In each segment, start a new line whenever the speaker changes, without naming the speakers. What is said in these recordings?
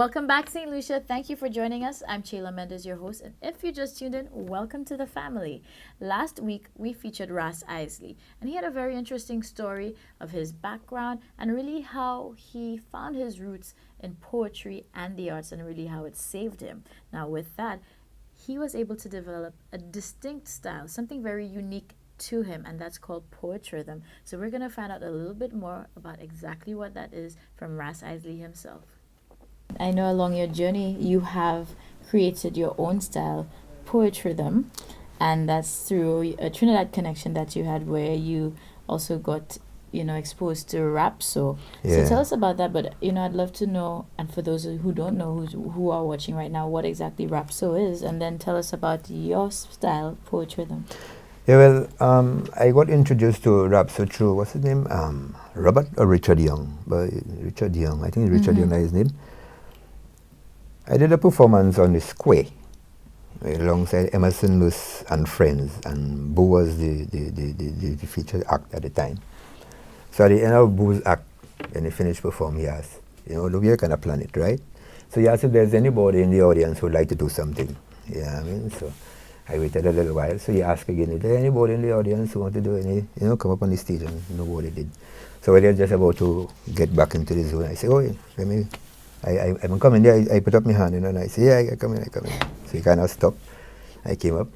Welcome back, St. Lucia. Thank you for joining us. I'm Chayla Mendez, your host. And if you just tuned in, welcome to the family. Last week, we featured Ras Isley, and he had a very interesting story of his background and really how he found his roots in poetry and the arts and really how it saved him. Now, with that, he was able to develop a distinct style, something very unique to him, and that's called poetrythm. So we're going to find out a little bit more about exactly what that is from Ras Isley himself. I know along your journey you have created your own style, poetrythm, and that's through a Trinidad connection that you had where you also got, exposed to rap. So tell us about that. But I'd love to know, and for those who don't know, who are watching right now, what exactly rap is, and then tell us about your style, poetrythm.
Yeah, well, I got introduced to rap through, what's his name? Robert or Richard Young? But Richard Young, I think Richard Young is his name. I did a performance on the square alongside Emerson Lewis and friends, and Boo was the featured act at the time. So at the end of Boo's act, when he finished performing, he asked, look, you're kind of plan it, right? So he asked if there's anybody in the audience who would like to do something. Yeah, I mean, so I waited a little while. So he asked again, is there anybody in the audience who want to do any, come up on the stage, and nobody did. So when they were just about to get back into the zone, I said, let me. I'm coming there. I put up my hand, and I say, yeah, I come in. So he kind of stopped. I came up,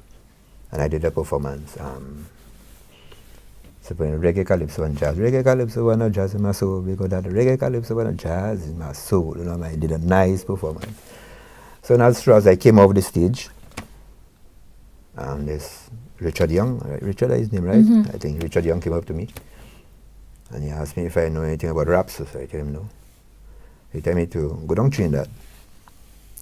and I did a performance. So playing reggae calypso and jazz. Reggae calypso and jazz in my soul, because that reggae calypso and jazz in my soul. I did a nice performance. So now as I came off the stage, there's Richard Young. Right? Richard is his name, right?
Mm-hmm.
I think Richard Young came up to me, and he asked me if I know anything about rap. So I told him no. He told me to go down Trinidad.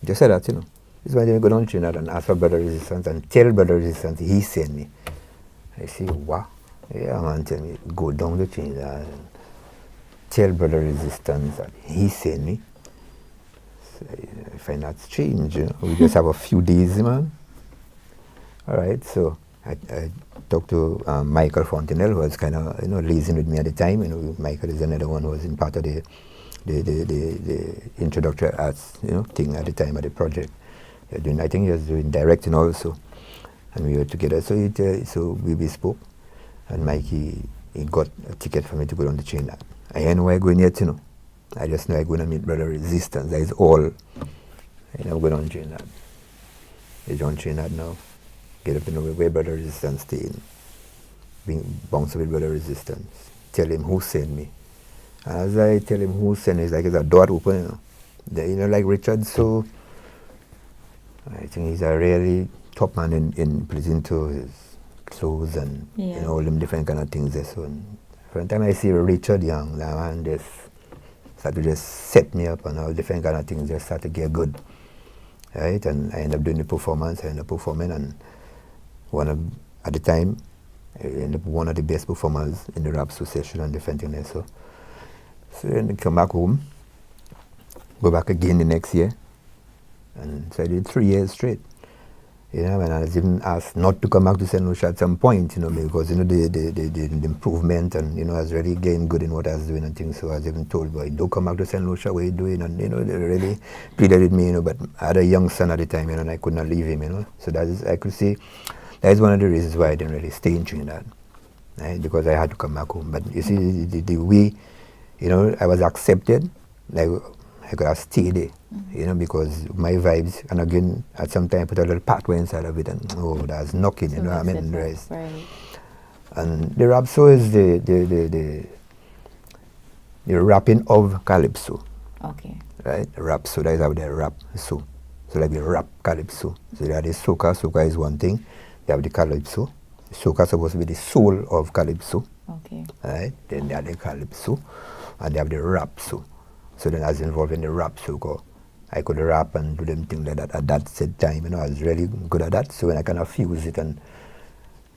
He just said that, This is why I go down Trinidad and ask for Brother Resistance and tell Brother Resistance he sent me. I say, what? Yeah, man, tell me, go down to Trinidad and tell Brother Resistance that he sent me. So I find that strange, We just have a few days, man. All right, so I talked to Michael Fontenelle, who was kind of, liaising with me at the time. Michael is another one who was in part of the introductory arts, thing at the time of the project. I think he was doing directing also, and we were together. So so we spoke, and Mikey he got a ticket for me to go on the train. I ain't know where I'm going yet, I just know I'm going to meet Brother Resistance. That is all. I'm going on train that. He's on train that now. Get up to know where Brother Resistance staying. Bounce with Brother Resistance. Tell him who sent me. And as I tell him who sent me, it's like it's a door open, like Richard, so I think he's a really top man in pleasing to his clothes and all them different kind of things there. So from the time I see Richard Young, that man just start to just set me up and all different kind of things just start to get good. Right? And I end up doing the performance, I end up performing, and at the time I end up one of the best performers in the rap association and different things there. So then I come back home, go back again the next year, and so I did 3 years straight. And I was even asked not to come back to St. Lucia at some point, because the improvement and I was really getting good in what I was doing and things. So I was even told, boy, don't come back to St. Lucia, what are you doing? And they really pleaded with me, but I had a young son at the time, and I could not leave him, So I could say that is one of the reasons why I didn't really stay in Trinidad, right? Because I had to come back home. But you see, the way I was accepted, like I could have stayed there, because my vibes, and again, at some time I put a little pathway inside of it, and that's knocking,
So
what I mean?
right.
And the rap is the rapping of calypso.
Okay.
Right? Rap, that is how they rap, so like the rap calypso. So they have the soca is one thing, they have the calypso. Soca is supposed to be the soul of calypso.
Okay.
Right? Then they have the calypso, and they have the rap. So then I was involved in the rap. So I could rap and do them things like that at that said time. I was really good at that. So when I kind of fuse it and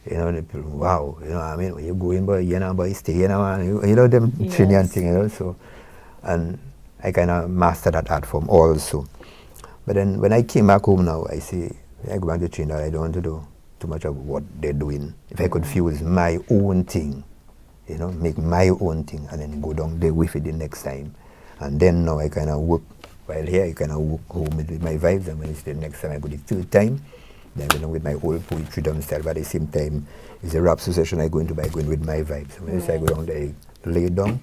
the people, wow, I mean, when you go in, boy, stay, them Trinidad thing, So, and I kind of mastered that art form also. But then when I came back home now, I say, I go back to Trinidad, I don't want to do too much of what they're doing. If I could fuse my own thing, make my own thing, and then go down there with it the next time. And then now I kind of work While here, I kind of walk home with my vibes, and when it's the next time I go the third time, then I go with my old poetry down style, but at the same time, it's a rap session I go into by going with my vibes. So when I go down there, I lay down,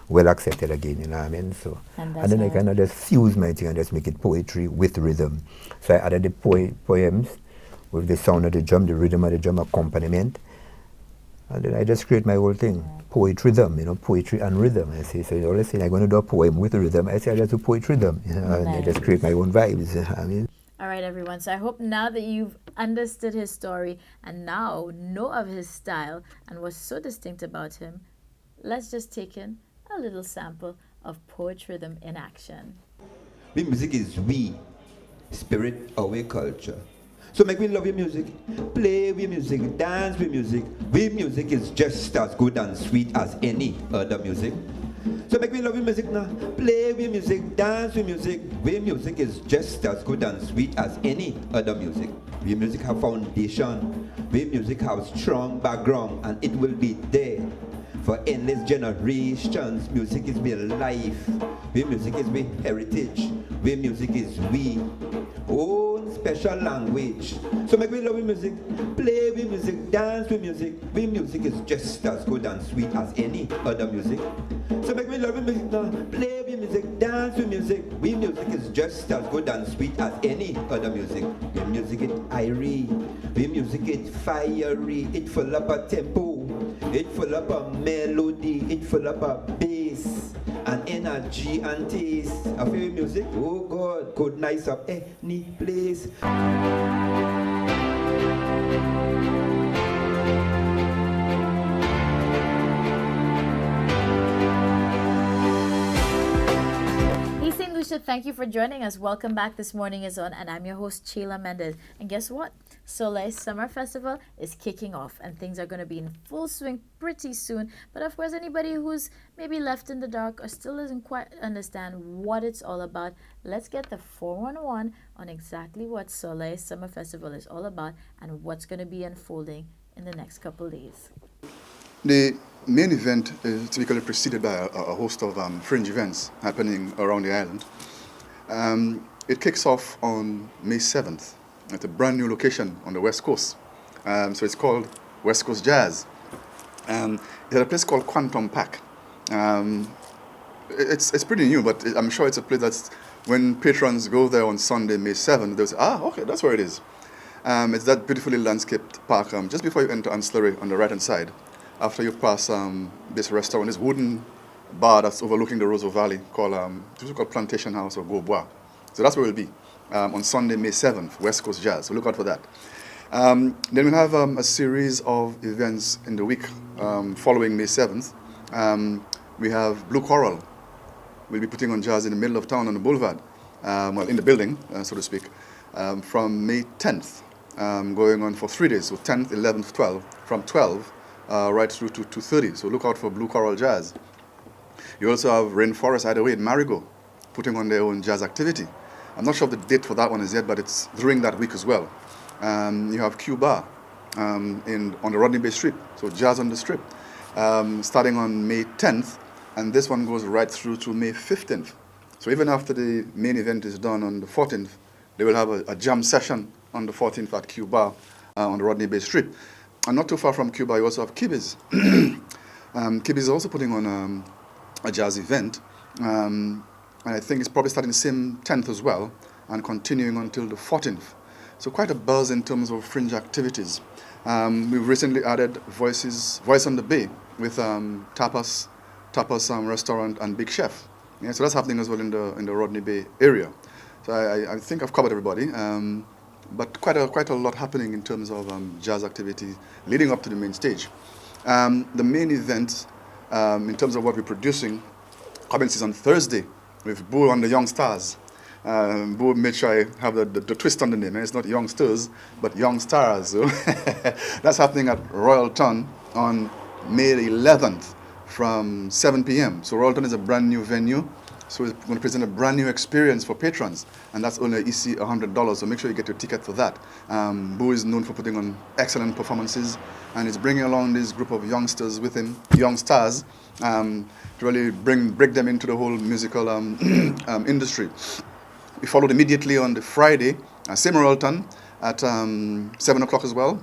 well accepted again, you know what I mean? So, and then I kind of just fuse my thing and just make it poetry with rhythm. So I added the poems with the sound of the drum, the rhythm of the drum accompaniment, and then I just create my whole thing. Poetry rhythm, you know, poetry and rhythm. I say, so you always say I'm going to do a poem with rhythm. I say I just do poetry rhythm, you know, and I just create my own vibes. You know what I mean?
All right, everyone. So I hope now that you've understood his story and now know of his style and what's so distinct about him, let's just take in a little sample of poetry rhythm in action.
We music is we, spirit, our culture. So make me love your music, play with music, dance with music. We music is just as good and sweet as any other music. So make me love your music now, play with music, dance with music. We music is just as good and sweet as any other music. We music have foundation, we music have strong background, and it will be there for endless generations. Music is my life, we music is my heritage, we music is we own special language. So make me love with music, play with music, dance with music. We music is just as good and sweet as any other music. So make me love with music now, play with music, dance with music. We music is just as good and sweet as any other music. We music it irie, we music it fiery, it full up a tempo, it full up a melody, it full up a bass and energy and taste. A favorite music, oh God, could nice up any place.
Thank you for joining us. Welcome back. This morning is on, and I'm your host, Sheila Mendez. And guess what? Soleil Summer Festival is kicking off, and things are going to be in full swing pretty soon. But of course, anybody who's maybe left in the dark or still doesn't quite understand what it's all about, let's get the 411 on exactly what Soleil Summer Festival is all about and what's going to be unfolding in the next couple of days.
The main event is typically preceded by a host of fringe events happening around the island. It kicks off on May 7th at a brand new location on the West Coast. So it's called West Coast Jazz. It's at a place called Quantum Park. It's pretty new, but I'm sure it's a place that's, when patrons go there on Sunday, May 7th, they'll say, okay, that's where it is. It's that beautifully landscaped park just before you enter Ancillary on the right-hand side. After you pass this restaurant, this wooden bar that's overlooking the Roseau Valley called Plantation House or Go-Bois. So that's where we'll be on Sunday, May 7th, West Coast Jazz. So look out for that. Then we'll have a series of events in the week following May 7th. We have Blue Coral. We'll be putting on jazz in the middle of town on the boulevard, in the building, so to speak, from May 10th, going on for 3 days, so 10th, 11th, 12th, from 12 right through to 2:30. So look out for Blue Coral Jazz. You also have Rainforest Hideaway in Marigot putting on their own jazz activity. I'm not sure of the date for that one is yet, but it's during that week as well. You have Cuba on the Rodney Bay Strip, so jazz on the strip, starting on May 10th, and this one goes right through to May 15th. So even after the main event is done on the 14th, they will have a jam session on the 14th at Cuba on the Rodney Bay Strip. And not too far from Cuba, you also have Kibis. Kibis is also putting on a jazz event. And I think it's probably starting the same 10th as well and continuing until the 14th. So quite a buzz in terms of fringe activities. We've recently added Voice on the Bay with Tapas Restaurant and Big Chef. Yeah, so that's happening as well in the Rodney Bay area. So I think I've covered everybody. But quite a lot happening in terms of jazz activity leading up to the main stage. The main event, in terms of what we're producing, commences on Thursday with Boo and the Young Stars. Boo made sure I have the twist on the name. It's not Youngsters, but Young Stars. So that's happening at Royalton on May 11th from 7 p.m. So Royalton is a brand new venue. So we're going to present a brand new experience for patrons, and that's only EC $100, so make sure you get your ticket for that. Boo is known for putting on excellent performances, and he's bringing along this group of youngsters with him, young stars, to really break them into the whole musical industry. We followed immediately on the Friday, same Royalton at 7 o'clock as well.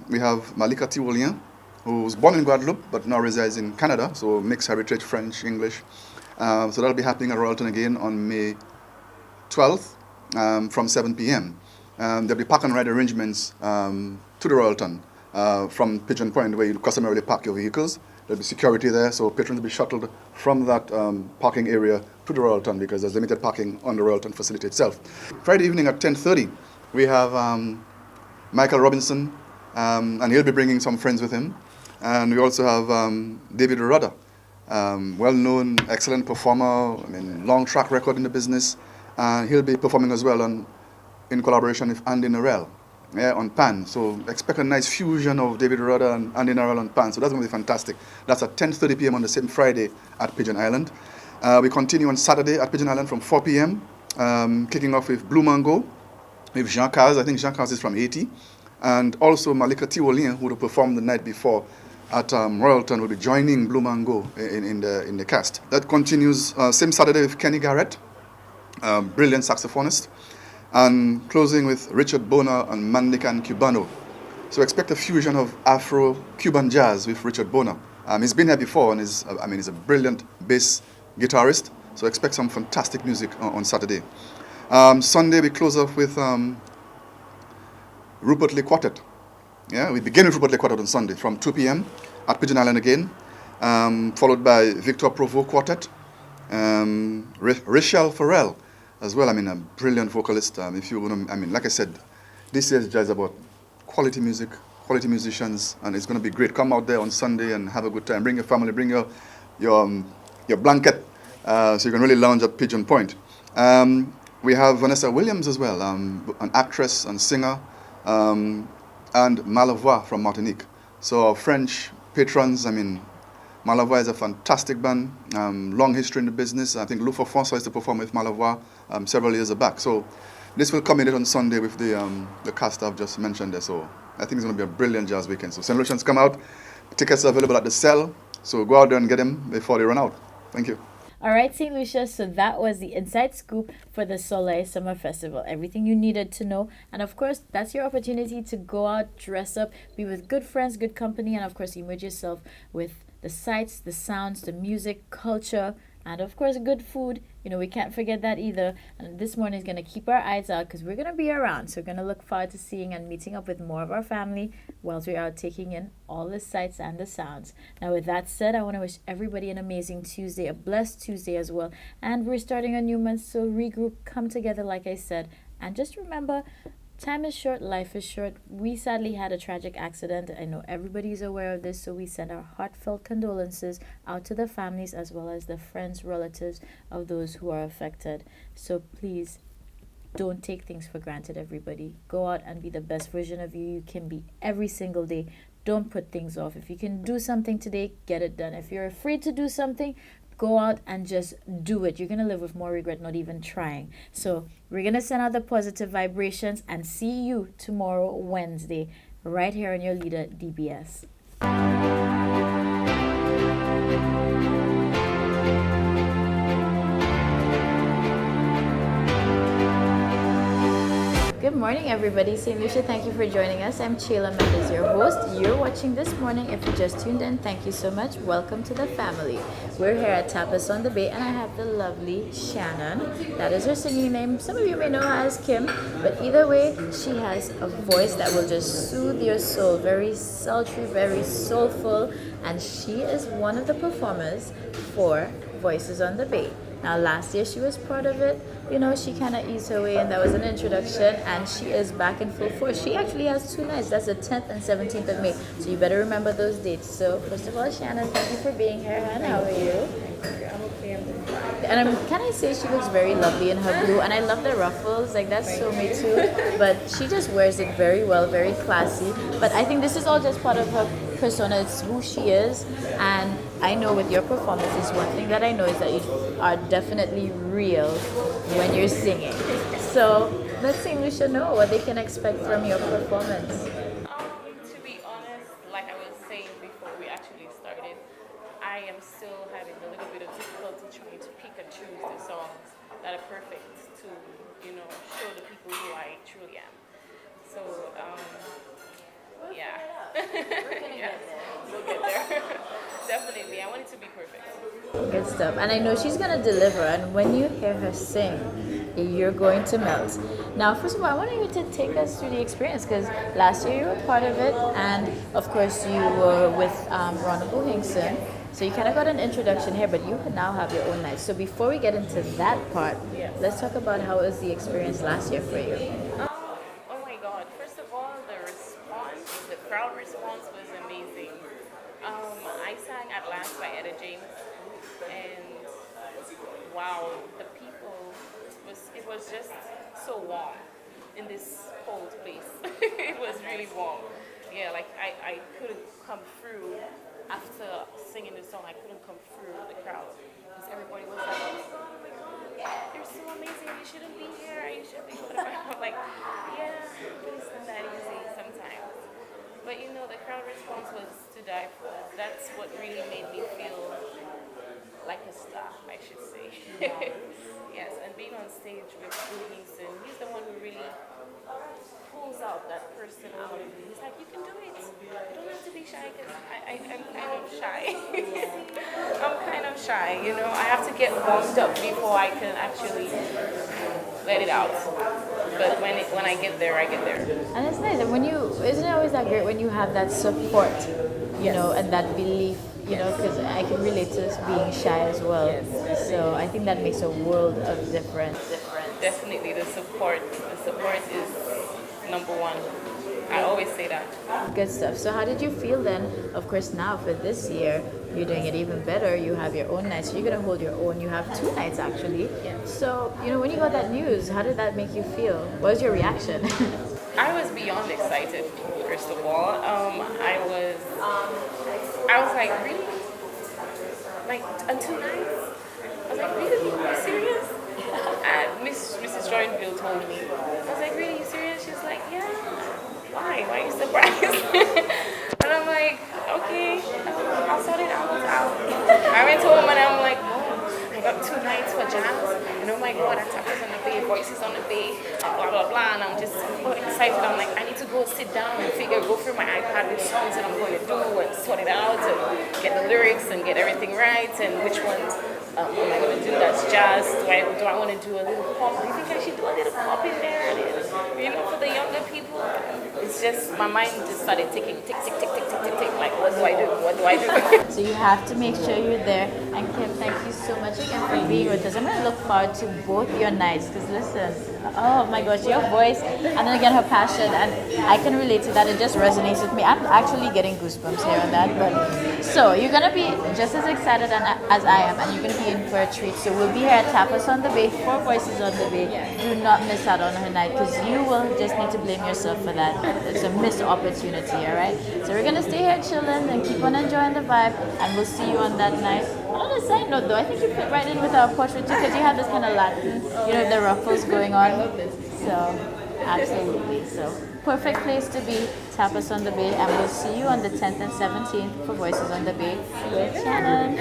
We have Malika Tiwolien, who was born in Guadeloupe but now resides in Canada, so mixed heritage, French, English. So that'll be happening at Royalton again on May 12th from 7 p.m. There'll be park and ride arrangements to the Royalton from Pigeon Point, where you customarily park your vehicles. There'll be security there, so patrons will be shuttled from that parking area to the Royalton because there's limited parking on the Royalton facility itself. Friday evening at 10:30, we have Michael Robinson, and he'll be bringing some friends with him. And we also have David Rudder, well-known, excellent performer, long track record in the business. He'll be performing as well in collaboration with Andy Narell on pan. So expect a nice fusion of David Rudder and Andy Narell on pan. So that's going to be fantastic. That's at 10:30 p.m. on the same Friday at Pigeon Island. We continue on Saturday at Pigeon Island from 4 p.m., kicking off with Blue Mango, with Jean Caz. I think Jean Caz is from Haiti. And also Malika Tiwolien, who would have performed the night before at Royalton, will be joining Blue Mango in the cast. That continues same Saturday with Kenny Garrett, brilliant saxophonist, and closing with Richard Bona and Mandican Cubano. So expect a fusion of Afro-Cuban jazz with Richard Bona. He's been here before and he's a brilliant bass guitarist, so expect some fantastic music on Saturday. Sunday we close off with Rupert Lee Quartet. Yeah, we begin with Rupert Lee Quartet on Sunday from 2 p.m. at Pigeon Island again, followed by Victor Provo Quartet, Rachel Farrell as well. A brilliant vocalist. If you want to, like I said, this year's jazz is about quality music, quality musicians, and it's going to be great. Come out there on Sunday and have a good time. Bring your family, bring your blanket, so you can really lounge at Pigeon Point. We have Vanessa Williams as well, an actress and singer, and Malavoie from Martinique. So our French patrons, Malavoie is a fantastic band, long history in the business. I think Lou François used to perform with Malavoie several years back. So this will culminate on Sunday with the cast I've just mentioned there. So I think it's going to be a brilliant jazz weekend. So St. Lucians, come out. Tickets are available at the cell. So go out there and get them before they run out. Thank you.
All right, St. Lucia, so that was the inside scoop for the Soleil Summer Festival. Everything you needed to know. And of course, that's your opportunity to go out, dress up, be with good friends, good company, and of course, immerse yourself with the sights, the sounds, the music, culture, and of course, good food. We can't forget that either. And this morning is going to keep our eyes out because we're going to be around. So we're going to look forward to seeing and meeting up with more of our family whilst we are taking in all the sights and the sounds. Now, with that said, I want to wish everybody an amazing Tuesday, a blessed Tuesday as well. And we're starting a new month, so regroup, come together, like I said. And just remember, time is short, life is short. We sadly had a tragic accident. I know everybody's aware of this, so we send our heartfelt condolences out to the families as well as the friends, relatives of those who are affected. So please, don't take things for granted, everybody. Go out and be the best version of you can be every single day. Don't put things off. If you can do something today, get it done. If you're afraid to do something, go out and just do it. You're going to live with more regret not even trying. So we're going to send out the positive vibrations and see you tomorrow, Wednesday, right here on your leader, DBS. Good morning, everybody. St. Lucia, thank you for joining us. I'm Chayla Mendes, your host. You're watching This Morning. If you just tuned in, thank you so much. Welcome to the family. We're here at Tapas on the Bay, and I have the lovely Shannon. That is her singing name. Some of you may know her as Kim, but either way, she has a voice that will just soothe your soul. Very sultry, very soulful, and she is one of the performers for Voices on the Bay. Now, last year she was part of it. She kind of eased her way, and that was an introduction, and she is back in full force. She actually has 2 nights. That's the 10th and 17th of May. So you better remember those dates. So, first of all, Shannon, thank you for being here. Han, how are you?
I'm okay. I'm doing fine.
And can I say she looks very lovely in her blue, and I love the ruffles. That's so me too. But she just wears it very well, very classy. But I think this is all just part of her persona. It's who she is, and I know with your performances, one thing that I know is that you are definitely real when you're singing. So let St. Lucia know what they can expect from your performance.
To be honest, like I was saying before we actually started, I am still having a little bit of difficulty trying to pick and choose the songs that are perfect to, show the people who I truly am. So, yeah. Yes, we'll get there. Definitely. I want it to be perfect.
Good stuff. And I know she's going to deliver. And when you hear her sing, you're going to melt. Now, first of all, I want you to take us through the experience because last year you were part of it. And of course, you were with Ronald Hinkson. So you kind of got an introduction here, but you now have your own night. So before we get into that part, let's talk about how was the experience last year for you.
Oh my God! First of all, the crowd response was amazing. I sang "At Last" by Etta James, and wow, the people it was just so warm in this cold place. It was really warm. Yeah, like I couldn't come through after singing the song. I couldn't come through the crowd because everybody was like, "Oh my God, you're so amazing! You shouldn't be here. You should be whatever." I'm like, yeah, it's not that easy sometimes. But the crowd response was to die for. That's what really made me feel like a star, I should say. Yes, and being on stage with Hinkson, he's the one who really pulls out that person out of you. He's like, you can do it. You don't have to be shy because I'm kind of shy. I'm kind of shy, I have to get warmed up before I can actually let it out. But when I get there, I get there.
And it's nice. And isn't it always that great when you have that support, and that belief, because I can relate to being shy as well.
Yes.
So I think that makes a world of difference.
Definitely the support. The support is number one. I always say that.
Good stuff. So how did you feel then? Of course, now for this year, you're doing it even better. You have your own nights. So you're going to hold your own. You have 2 nights, actually.
Yeah.
So, when you got that news, how did that make you feel? What was your reaction?
I was beyond excited, first of all. I was like, really? Like, on 2 nights? I was like, really? Are you serious? And Mrs. Joinville told me. I was like, really? You serious? She's like, yeah. Why? Why are you surprised? And I'm like, okay, I'll sort it out. I went home and I'm like, I got 2 nights for jams. And oh my God, I tappers on the bay, voices on the bay, blah, blah, blah. And I'm just so excited. I'm like, I need to go sit down and go through my iPad with songs that I'm going to do and sort it out and get the lyrics and get everything right and which ones am I going to do that's jazz? Do I want to do a little pop? Do you think I should do a little pop in there? For the younger people, it's just, my mind just started ticking, tick, tick, tick, tick, tick, tick, tick. Like, what do I do? What do I do?
So you have to make sure you're there. And Kim, thank you so much again for being with us. I'm going to look forward to both your nights because listen, oh my gosh, your voice and then again her passion, and I can relate to that. It just resonates with me. I'm actually getting goosebumps here on that. But so you're going to be just as excited as I am, and you're going to be in for a treat. So we'll be here at Tapas on the Bay, 4 Voices on the Bay. Do not miss out on her night because you will just need to blame yourself for that. It's a missed opportunity, all right? So we're going to stay here chilling and keep on enjoying the vibe, and we'll see you on that night. On a side note though, I think you fit right in with our portrait too because you have this kind of Latin, the ruffles going on. So, absolutely. So, perfect place to be, Tapas on the Bay, and we'll see you on the 10th and 17th for Voices on the Bay with Shannon.